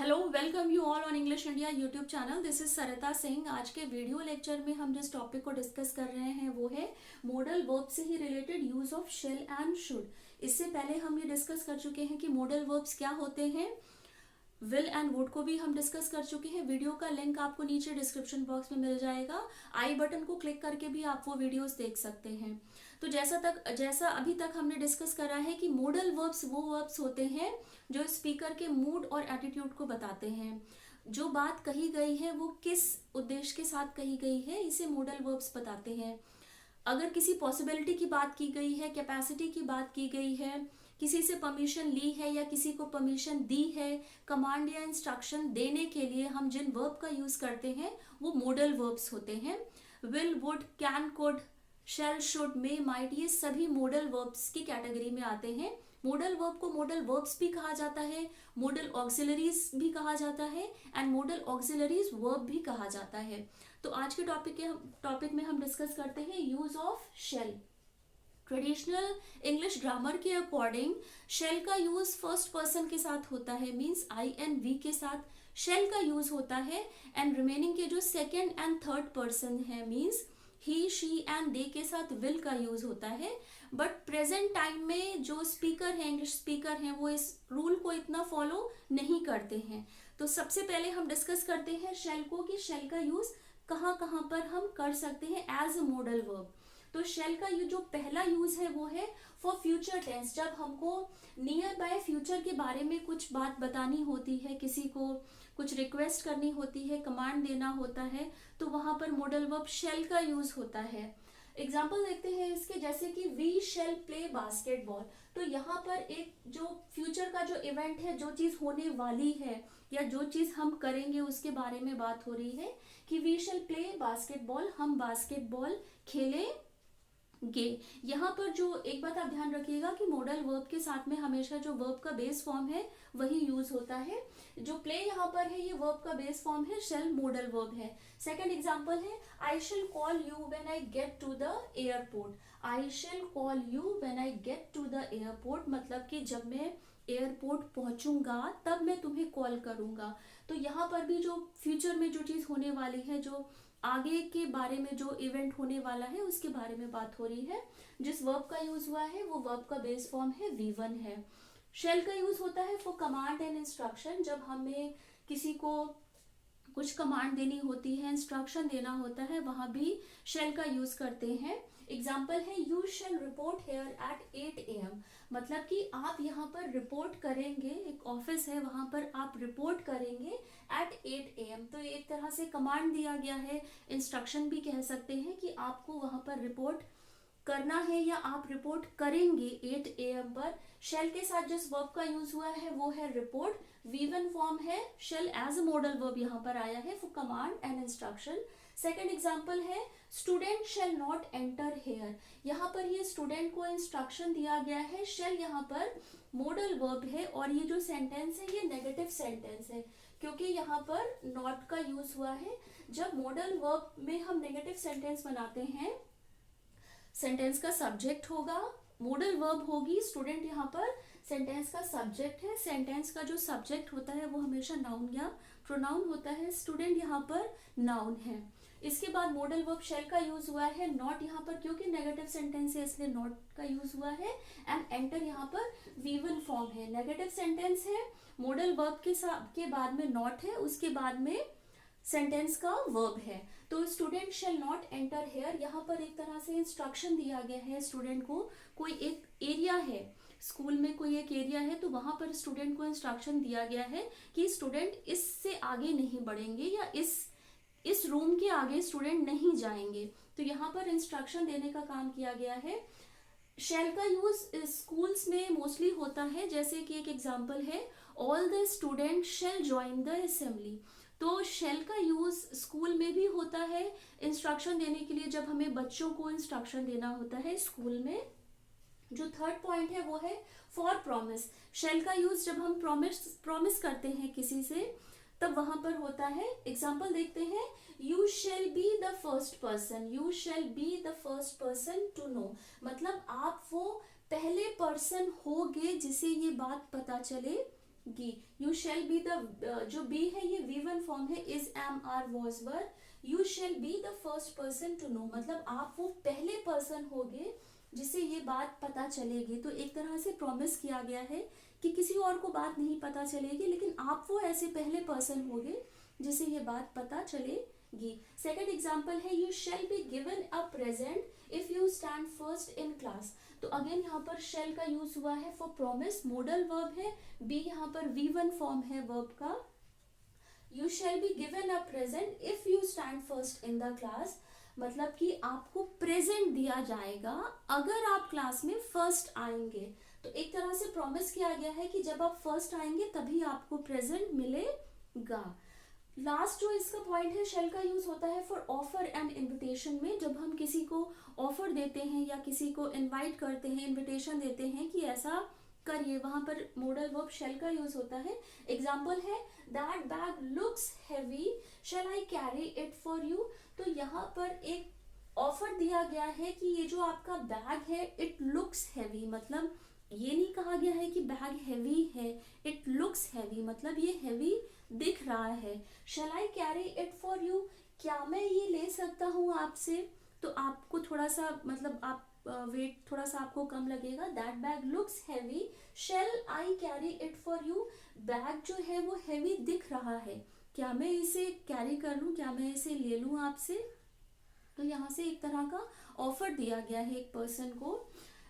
Hello, welcome you all on English India YouTube channel. This is Sarita Singh. आज के video lecture में हम जिस टॉपिक को डिस्कस कर रहे हैं वो है मॉडल वर्ब से ही related use of shall and should. इससे पहले हम ये डिस्कस कर चुके हैं कि मॉडल वर्ब्स क्या होते हैं। विल एंड वुड को भी हम डिस्कस कर चुके हैं। वीडियो का लिंक आपको नीचे डिस्क्रिप्शन बॉक्स में मिल जाएगा। आई बटन को क्लिक करके भी आप वो वीडियोस देख सकते हैं। तो जैसा अभी तक हमने डिस्कस करा है कि मॉडल वर्ब्स वो वर्ब्स होते हैं जो स्पीकर के मूड और एटीट्यूड को बताते हैं। जो बात कही गई है वो किस उद्देश्य के साथ कही गई है, इसे मॉडल वर्ब्स बताते हैं। अगर किसी पॉसिबिलिटी की बात की गई है, कैपेसिटी की बात की गई है, किसी से परमिशन ली है या किसी को परमिशन दी है, कमांड या इंस्ट्रक्शन देने के लिए हम जिन वर्ब का यूज करते हैं वो मॉडल वर्ब्स होते हैं। Will, would, can, could, shall, should, may, might, ये सभी मॉडल वर्ब्स की कैटेगरी में आते हैं। मॉडल वर्ब को मॉडल वर्ब्स भी कहा जाता है, मॉडल ऑक्सिलरीज भी कहा जाता है एंड मॉडल ऑक्सिलरीज वर्ब भी कहा जाता है। तो आज के टॉपिक में हम डिस्कस करते हैं use of shall. Traditional English grammar के अकॉर्डिंग शेल का यूज फर्स्ट पर्सन के साथ होता है, मीन्स आई एंड वी के साथ शेल का यूज होता है। एंड रिमेनिंग के जो सेकेंड एंड थर्ड पर्सन है, means he, she and they के साथ विल का यूज होता है। बट प्रेजेंट टाइम में जो स्पीकर है, इंग्लिश स्पीकर हैं, वो इस रूल को इतना फॉलो नहीं करते हैं। तो सबसे पहले हम डिस्कस करते हैं शेल को कि शेल का यूज कहाँ कहाँ पर हम कर सकते हैं एज अ मॉडल वर्ब। तो शेल का जो पहला यूज है वो है फॉर फ्यूचर टेंस। जब हमको नियर बाय फ्यूचर के बारे में कुछ बात बतानी होती है, किसी को कुछ रिक्वेस्ट करनी होती है, कमांड देना होता है, तो वहां पर मॉडल वर्ब शेल का यूज होता है। एग्जाम्पल देखते हैं इसके, जैसे कि वी शेल प्ले बास्केटबॉल। तो यहाँ पर एक जो फ्यूचर का जो इवेंट है, जो चीज होने वाली है या जो चीज हम करेंगे उसके बारे में बात हो रही है कि वी शेल प्ले बास्केटबॉल, हम बास्केटबॉल खेलेंगे। यहाँ पर जो एक बात आप ध्यान रखिएगा कि मॉडल वर्ब के साथ में हमेशा जो वर्ब का बेस फॉर्म है वही यूज होता है। जो प्ले यहाँ पर है ये वर्ब का बेस फॉर्म है, शेल मॉडल वर्ब है। सेकंड एग्जांपल है I shall call you when I get to the airport. I shall call you when I get to the airport, मतलब कि जब मैं एयरपोर्ट पहुंचूंगा तब मैं तुम्हें कॉल करूंगा। तो यहाँ पर भी जो फ्यूचर में जो चीज होने वाली है, जो आगे के बारे में जो इवेंट होने वाला है उसके बारे में बात हो रही है। जिस वर्ब का यूज हुआ है वो वर्ब का बेस फॉर्म है V1 है। शेल का यूज होता है फॉर कमांड एंड इंस्ट्रक्शन। जब हमें किसी को कुछ कमांड देनी होती है, इंस्ट्रक्शन देना होता है, वहां भी शेल का यूज करते हैं। एग्जाम्पल है you shall report here at 8 AM, मतलब कि आप यहाँ पर रिपोर्ट करेंगे, एक ऑफिस है वहां पर आप रिपोर्ट करेंगे एट 8 AM। तो एक तरह से कमांड दिया गया है, इंस्ट्रक्शन भी कह सकते हैं कि आपको वहां पर रिपोर्ट करना है या आप रिपोर्ट करेंगे 8 AM पर। शेल के साथ जिस वर्ब का यूज हुआ है वो है रिपोर्ट, V1 फॉर्म है। Shall as a modal verb यहाँ पर आया है for command and instruction. Second example है student shall not enter here. यहाँ पर ये स्टूडेंट को इंस्ट्रक्शन दिया गया है। शेल यहाँ पर मॉडल वर्ब है और ये जो सेंटेंस है ये नेगेटिव सेंटेंस है क्योंकि यहाँ पर नॉट का यूज हुआ है। जब मॉडल वर्ब में हम नेगेटिव सेंटेंस बनाते हैं, सेंटेंस का सब्जेक्ट होगा, मॉडल वर्ब होगी, स्टूडेंट यहाँ पर सेंटेंस का सब्जेक्ट है। सेंटेंस का जो सब्जेक्ट होता है वो हमेशा नाउन या प्रोनाउन होता है, स्टूडेंट यहाँ पर नाउन है। इसके बाद मॉडल वर्ब शेल का यूज हुआ है। नॉट यहाँ पर क्योंकि नेगेटिव सेंटेंस है इसलिए नॉट का यूज हुआ है। एंड एंटर यहाँ पर V1 फॉर्म है। नेगेटिव सेंटेंस है, मॉडल वर्ब के बाद में नॉट है, उसके बाद में सेंटेंस का वर्ब है। तो student shall not enter here, यहाँ पर एक तरह से इंस्ट्रक्शन दिया गया है स्टूडेंट को। कोई एक एरिया है, स्कूल में कोई एक एरिया है, तो वहां पर स्टूडेंट को इंस्ट्रक्शन दिया गया है कि स्टूडेंट इससे आगे नहीं बढ़ेंगे या इस रूम के आगे स्टूडेंट नहीं जाएंगे। तो यहाँ पर इंस्ट्रक्शन देने का काम किया गया है। शेल का यूज स्कूल्स में मोस्टली होता है, जैसे कि एक एग्जाम्पल है all the student shall join the assembly. तो शेल का यूज स्कूल में भी होता है इंस्ट्रक्शन देने के लिए, जब हमें बच्चों को इंस्ट्रक्शन देना होता है स्कूल में। जो थर्ड पॉइंट है वो है फॉर प्रॉमिस। शेल का यूज जब हम प्रॉमिस करते हैं किसी से तब वहां पर होता है। एग्जाम्पल देखते हैं you shall be the first person, you shall be the first person to know, मतलब आप वो पहले पर्सन होगे जिसे ये बात पता चले गी। यू शेल बी द, जो बी है ये V1 फॉर्म है, is, am, are, was, were. You shall be the first person to know, मतलब आप वो पहले पर्सन होगे जिसे ये बात पता चलेगी। तो एक तरह से प्रॉमिस किया गया है कि किसी और को बात नहीं पता चलेगी, लेकिन आप वो ऐसे पहले पर्सन होगे जिसे ये बात पता चलेगी। सेकंड एग्जांपल है, you shall be given a present if you stand first in class. तो अगेन यहाँ पर शेल का यूज हुआ है फॉर प्रॉमिस, मॉडल वर्ब है, बी यहाँ पर V1 फॉर्म है वर्ब का। You shall be given a present if you stand first in the class, मतलब कि आपको प्रेजेंट दिया जाएगा अगर आप क्लास में फर्स्ट आएंगे। तो एक तरह से प्रॉमिस किया गया है कि जब आप फर्स्ट आएंगे तभी आपको प्रेजेंट मिलेगा। लास्ट जो इसका पॉइंट है, शेल का यूज होता है फॉर ऑफर एंड इनविटेशन में। जब हम किसी को ऑफर देते हैं या किसी को इनवाइट करते हैं, इनविटेशन देते हैं कि ऐसा करिए, वहां पर मॉडल वर्ब शेल का यूज होता है। एग्जाम्पल है, that bag looks heavy, shall I carry it for you. तो यहाँ पर एक ऑफर दिया गया है कि ये जो आपका बैग है, इट लुक्स हैवी, मतलब ये नहीं कहा गया है कि बैग हैवी है, इट लुक्स हैवी मतलब ये हैवी दिख रहा है। Shall I carry it for you, क्या मैं ये ले सकता हूँ आपसे? तो आपको थोड़ा सा मतलब आप वेट थोड़ा सा आपको कम लगेगा। That bag looks heavy, shall I carry it for you, bag जो है वो हैवी दिख रहा है, क्या मैं इसे कैरी कर लूँ, क्या मैं इसे ले लूँ आपसे? तो यहाँ से एक तरह का ऑफर दिया गया है एक पर्सन को।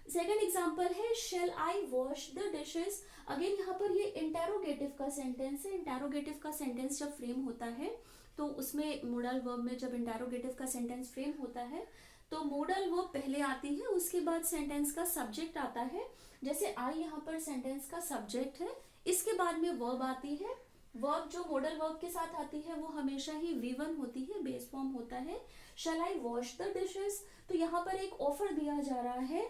सेकेंड एग्जाम्पल है, shall I wash the dishes. Again यहाँ पर ये इंटेरोगेटिव का सेंटेंस है। इंटेरोगेटिव का सेंटेंस जब फ्रेम होता है तो उसमें मॉडल वर्ब में जब इंटेरोगेटिव का सेंटेंस फ्रेम होता है तो मॉडल वर्ब पहले आती है, उसके बाद सेंटेंस का सब्जेक्ट आता है। जैसे आई यहाँ पर सेंटेंस का सब्जेक्ट है, इसके बाद में वर्ब आती है। वर्ब जो मॉडल वर्ब के साथ आती है वो हमेशा ही V1 होती है, बेस फॉर्म होता है। Shall I wash the dishes, तो यहाँ पर एक ऑफर दिया जा रहा है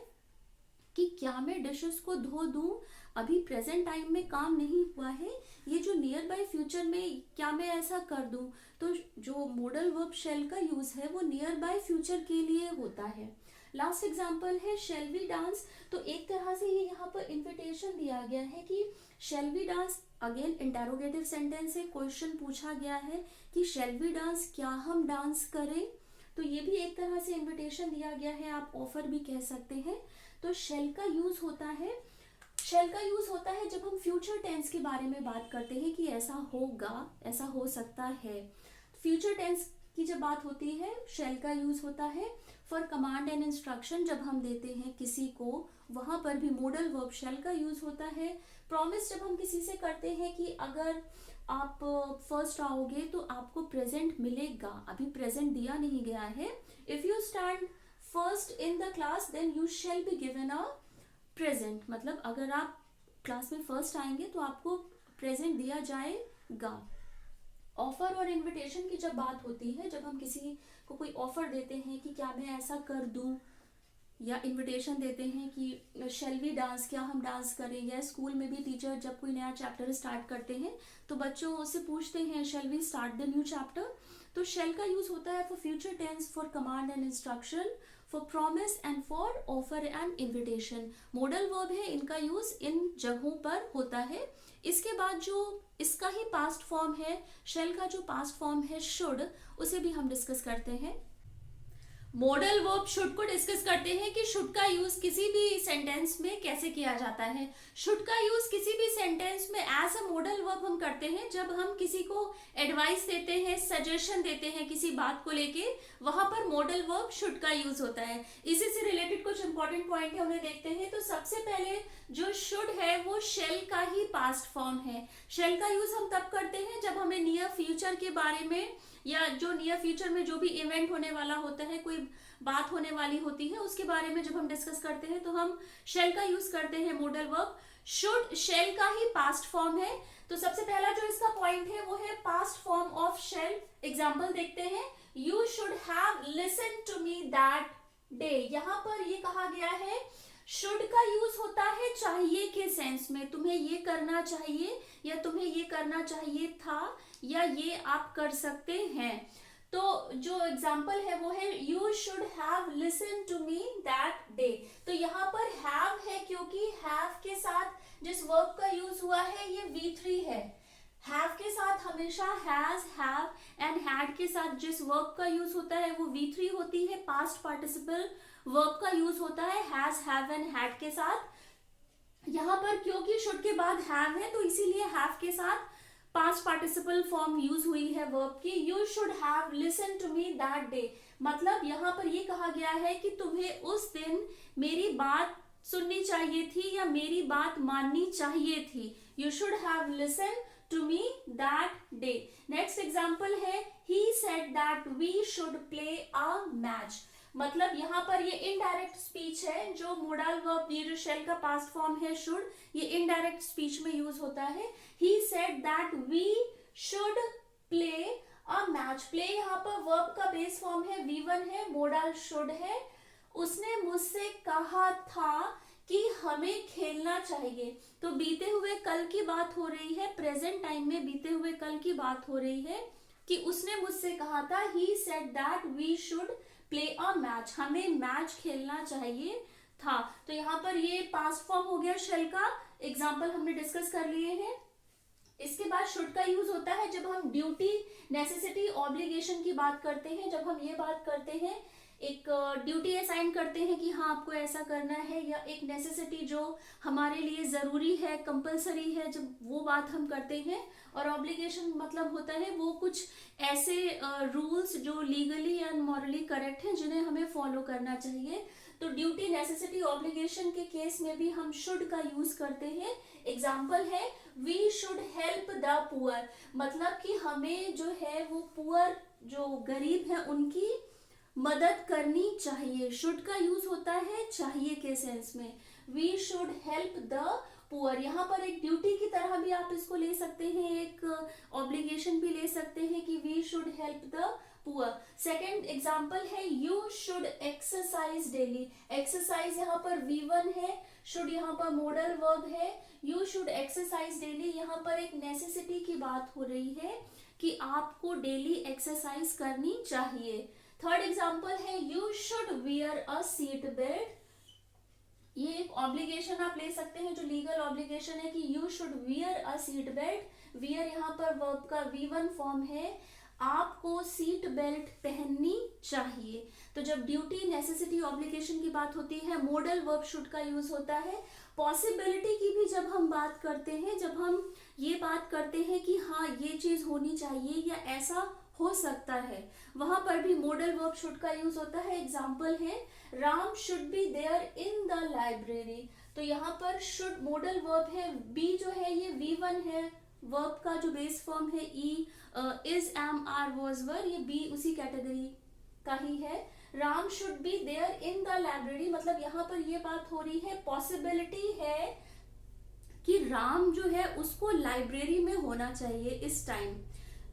कि क्या मैं डिशेस को धो दूं, अभी प्रेजेंट टाइम में काम नहीं हुआ है, ये जो नियर बाय फ्यूचर में क्या मैं ऐसा कर दूं? तो जो मॉडल वर्ब शेल का यूज है वो नियर बाय फ्यूचर के लिए होता है। लास्ट एग्जांपल है, शेल वी डांस। तो एक तरह से ये यहाँ पर इन्विटेशन दिया गया है कि shall we dance. Again interrogative sentence से क्वेश्चन पूछा गया है कि शेल वी डांस, क्या हम डांस करें? तो ये भी एक तरह से इन्विटेशन दिया गया है, आप ऑफर भी कह सकते हैं। तो शेल का यूज होता है, शेल का यूज होता है जब हम फ्यूचर टेंस के बारे में बात करते हैं कि ऐसा होगा, ऐसा हो सकता है। फ्यूचर टेंस की जब बात होती है शेल का यूज होता है। फॉर कमांड एंड इंस्ट्रक्शन जब हम देते हैं किसी को, वहां पर भी मॉडल वर्ब शेल का यूज होता है। प्रॉमिस जब हम किसी से करते हैं कि अगर आप फर्स्ट आओगे तो आपको प्रेजेंट मिलेगा, अभी प्रेजेंट दिया नहीं गया है। If you stand first in the class then you shall be given a present, मतलब अगर आप क्लास में फर्स्ट आएंगे तो आपको प्रेजेंट दिया जाएगा। ऑफर और इनविटेशन की जब बात होती है, जब हम किसी को कोई ऑफर देते हैं कि क्या मैं ऐसा कर दूं, या इनविटेशन देते हैं कि शेल वी डांस, क्या हम डांस करें, या स्कूल में भी टीचर जब कोई नया चैप्टर स्टार्ट करते हैं तो बच्चों से पूछते हैं shall we start the new chapter. तो शेल का यूज होता है for future tense, for command and instruction, for promise and for offer and invitation. Modal verb है, इनका यूज इन जगहों पर होता है। इसके बाद जो इसका ही पास्ट फॉर्म है, शेल का जो पास्ट फॉर्म है शुड, उसे भी हम डिस्कस करते हैं। मॉडल वर्ब शुड को डिस्कस करते हैं कि शुड का यूज किसी भी सेंटेंस में कैसे किया जाता है। शुड का यूज किसी भी सेंटेंस में एज अ मॉडल वर्ब हम करते हैं जब हम किसी को एडवाइस देते हैं, सजेशन देते हैं किसी बात को लेके, वहां पर मॉडल वर्ब शुड का यूज होता है। इसी से रिलेटेड कुछ इंपॉर्टेंट पॉइंट है, उन्हें देखते हैं। तो सबसे पहले जो शुड है वो शेल का ही पास्ट फॉर्म है। शेल का यूज हम तब करते हैं जब हमें नियर फ्यूचर के बारे में, या जो नियर फ्यूचर में जो भी इवेंट होने वाला होता है, कोई बात होने वाली होती है, उसके बारे में जब हम डिस्कस करते हैं तो हम शेल का यूज करते हैं मॉडल वर्ब। शुड शेल का ही पास्ट फॉर्म है। तो सबसे पहला जो इसका पॉइंट है वो है past form of shall. Example देखते हैं, you should have listen to me that day. यहाँ पर ये कहा गया है, शुड का यूज होता है चाहिए के सेंस में, तुम्हें ये करना चाहिए, या तुम्हें ये करना चाहिए था, या ये आप कर सकते हैं। तो जो एग्जाम्पल है वो है you should have listen to me that day. तो यहाँ पर हैव है क्योंकि हैव के साथ जिस वर्ब का यूज हुआ है ये V3 है। हैव के साथ हमेशा हैज, हैव एंड हैड के साथ जिस वर्ब का यूज होता है वो V3 होती है। पास्ट पार्टिसिपल वर्ब का यूज होता है हैज, हैव एंड हैड के साथ। यहाँ पर क्योंकि शुड के बाद हैव है तो इसीलिए हैव के साथ पास्ट पार्टिसिपल फॉर्म यूज हुई है वर्ब की। You should have listen to me that day, मतलब यहाँ पर ये कहा गया है कि तुम्हें उस दिन मेरी बात सुननी चाहिए थी या मेरी बात माननी चाहिए थी। You should have listen to me that day. Next example है he said that we should play a match, मतलब यहाँ पर ये इनडायरेक्ट स्पीच है। जो मोडल वर्ब, ये जो शेल का पास्ट फॉर्म है शुड, ये इनडायरेक्ट स्पीच में यूज होता है। he said that we should play a match, play यहाँ पर वर्ब का बेस फॉर्म है, V1 है, मोडल शुड है। उसने मुझसे कहा था कि हमें खेलना चाहिए। तो बीते हुए कल की बात हो रही है, प्रेजेंट टाइम में बीते हुए कल की बात हो रही है कि उसने मुझसे कहा था, he said that we should play a match, हमें मैच खेलना चाहिए था। तो यहाँ पर ये पास्ट फॉर्म हो गया शेल का, एग्जाम्पल हमने डिस्कस कर लिए हैं। इसके बाद शुड का यूज होता है जब हम ड्यूटी, नेसेसिटी, ऑब्लिगेशन की बात करते हैं। जब हम ये बात करते हैं, एक ड्यूटी असाइन करते हैं कि हाँ आपको ऐसा करना है, या एक नेसेसिटी जो हमारे लिए जरूरी है, कंपलसरी है, जब वो बात हम करते हैं। और ऑब्लिगेशन मतलब होता है वो कुछ ऐसे रूल्स जो लीगली एंड मॉरली करेक्ट हैं जिन्हें हमें फॉलो करना चाहिए। तो ड्यूटी, नेसेसिटी, ऑब्लिगेशन के केस में भी हम शुड का यूज करते हैं। एग्जाम्पल है we should help the poor, मतलब कि हमें जो है वो पुअर, जो गरीब है, उनकी मदद करनी चाहिए। शुड का यूज होता है चाहिए के सेंस में। We should help the poor, यहाँ पर एक ड्यूटी की तरह भी आप इसको ले सकते हैं, एक ऑब्लिगेशन भी ले सकते हैं कि we should help the poor. Second example है you should exercise daily. Exercise यहाँ पर V1 है, शुड यहाँ पर मोडल वर्ब है। यू शुड एक्सरसाइज डेली, यहाँ पर एक नेसेसिटी की बात हो रही है कि आपको डेली एक्सरसाइज करनी चाहिए। थर्ड एग्जाम्पल है you should wear a seat belt. ये एक ऑब्लिगेशन आप ले सकते हैं जो लीगल ऑब्लिगेशन है कि you should wear a seat belt. Wear यहाँ पर वर्ब का V1 फॉर्म है, आपको सीट बेल्ट पहननी चाहिए। तो जब ड्यूटी, नेसेसिटी, ऑब्लिगेशन की बात होती है, मोडल वर्ब शुड का यूज होता है। पॉसिबिलिटी की भी जब हम बात करते हैं, जब हम ये बात करते हैं कि हाँ ये चीज होनी चाहिए या ऐसा हो सकता है, वहां पर भी मोडल वर्ब शुड का यूज होता है। एग्जाम्पल है Ram should be there in the library. तो यहाँ पर शुड मोडल वर्ब है, बी जो है ये V1 है, वर्ब का जो बेस फॉर्म है is, am, are, was, were, ये बी उसी कैटेगरी का ही है। Ram should be there in the library, मतलब यहाँ पर ये बात हो रही है, पॉसिबिलिटी है कि राम जो है उसको लाइब्रेरी में होना चाहिए इस टाइम,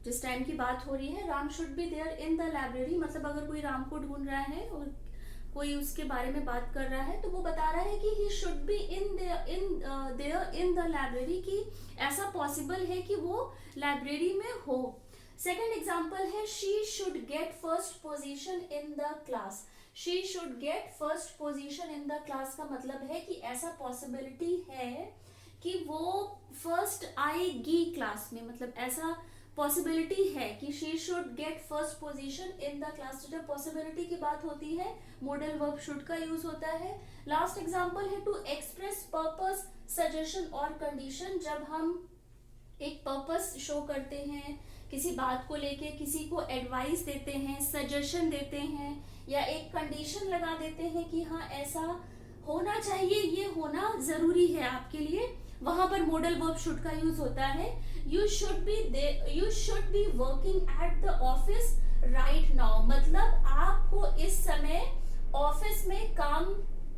जिस टाइम की बात हो रही है। Ram should be there in the library, मतलब अगर कोई राम को ढूंढ रहा है और कोई उसके बारे में बात कर रहा है तो वो बता रहा है कि he should be in there in the library, कि ऐसा पॉसिबल है कि वो लाइब्रेरी में हो। सेकेंड एग्जाम्पल है she should get first position in the class. She should get first position in the class का मतलब है कि ऐसा पॉसिबिलिटी है कि वो फर्स्ट आएगी क्लास में, मतलब ऐसा पॉसिबिलिटी है कि she should get first position in the class. जब पॉसिबिलिटी की बात होती है मोडल वर्ब शुड का यूज होता है। लास्ट एग्जाम्पल है टू एक्सप्रेस पर्पस, सजेशन और कंडीशन। जब हम एक पर्पस शो करते हैं किसी बात को लेके, किसी को एडवाइस देते हैं, सजेशन देते हैं, या एक कंडीशन लगा देते हैं कि हाँ ऐसा होना चाहिए, ये होना जरूरी है आपके लिए, वहां पर मोडल वर्ब शुड का यूज होता है। You should be working at the office right now, मतलब आपको इस समय ऑफिस में काम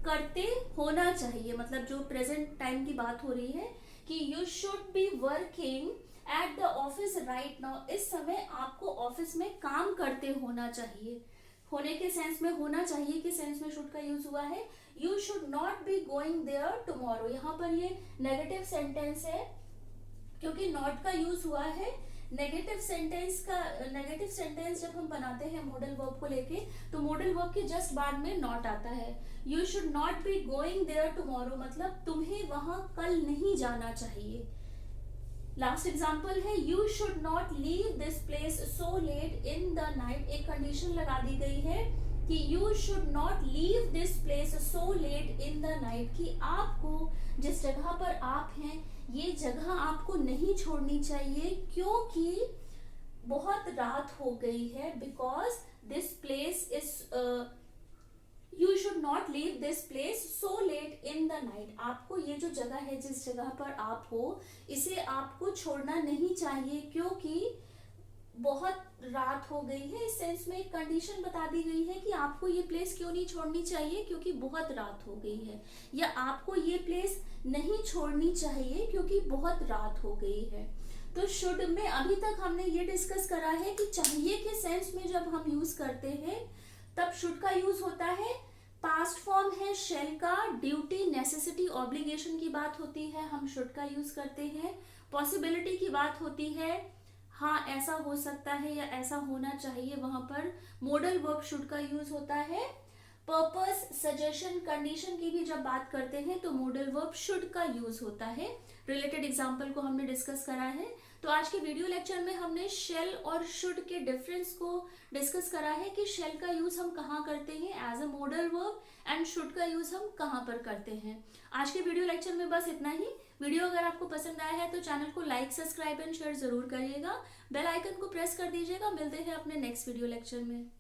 करते होना चाहिए, मतलब जो प्रेजेंट टाइम की बात हो रही है कि you should be working at the office right now, इस समय आपको ऑफिस में काम करते होना चाहिए। होने के सेंस में, होना चाहिए के सेंस में शुड का यूज हुआ है। You should not be going there tomorrow, यहाँ पर ये नेगेटिव सेंटेंस है क्योंकि नॉट का यूज हुआ है नेगेटिव सेंटेंस जब हम बनाते हैं मॉडल वर्ब को लेके, तो मॉडल वर्ब के जस्ट बाद में नॉट आता है। You should not be going there tomorrow, मतलब तुम्हें वहां कल नहीं जाना चाहिए। लास्ट एग्जाम्पल है you should not leave this place so late in the night. एक कंडीशन लगा दी गई है कि you should not leave this place so late in the night, कि आपको जिस जगह पर आप हैं ये जगह आपको नहीं छोड़नी चाहिए क्योंकि बहुत रात हो गई है। Because this place is you should not leave this place so late in the night. आपको ये जो जगह है, जिस जगह पर आप हो, इसे आपको छोड़ना नहीं चाहिए क्योंकि बहुत रात हो गई है। इस सेंस में एक कंडीशन बता दी गई है कि आपको ये प्लेस क्यों नहीं छोड़नी चाहिए, क्योंकि बहुत रात हो गई है, या आपको ये प्लेस नहीं छोड़नी चाहिए क्योंकि बहुत रात हो गई है। तो शुड में अभी तक हमने ये डिस्कस करा है कि चाहिए के सेंस में जब हम यूज करते हैं तब शुड का यूज होता है। पास्ट फॉर्म है शेल का, ड्यूटी, नेसेसिटी, ऑब्लिगेशन की बात होती है, हम शुड का यूज करते हैं। पॉसिबिलिटी की बात होती है, हाँ ऐसा हो सकता है या ऐसा होना चाहिए, वहां पर मॉडल वर्ब शुड का यूज होता है। पर्पस, सजेशन, कंडीशन की भी जब बात करते हैं तो मॉडल वर्ब शुड का यूज होता है। रिलेटेड एग्जाम्पल को हमने डिस्कस करा है। तो आज के वीडियो लेक्चर में हमने शेल और शुड के डिफरेंस को डिस्कस करा है कि शेल का यूज हम कहाँ करते हैं as a modal verb and should का यूज हम कहाँ पर करते हैं। आज के वीडियो लेक्चर में बस इतना ही। वीडियो अगर आपको पसंद आया है तो चैनल को लाइक, सब्सक्राइब एंड शेयर जरूर करिएगा। बेल आइकन को प्रेस कर दीजिएगा। मिलते हैं अपने नेक्स्ट वीडियो लेक्चर में।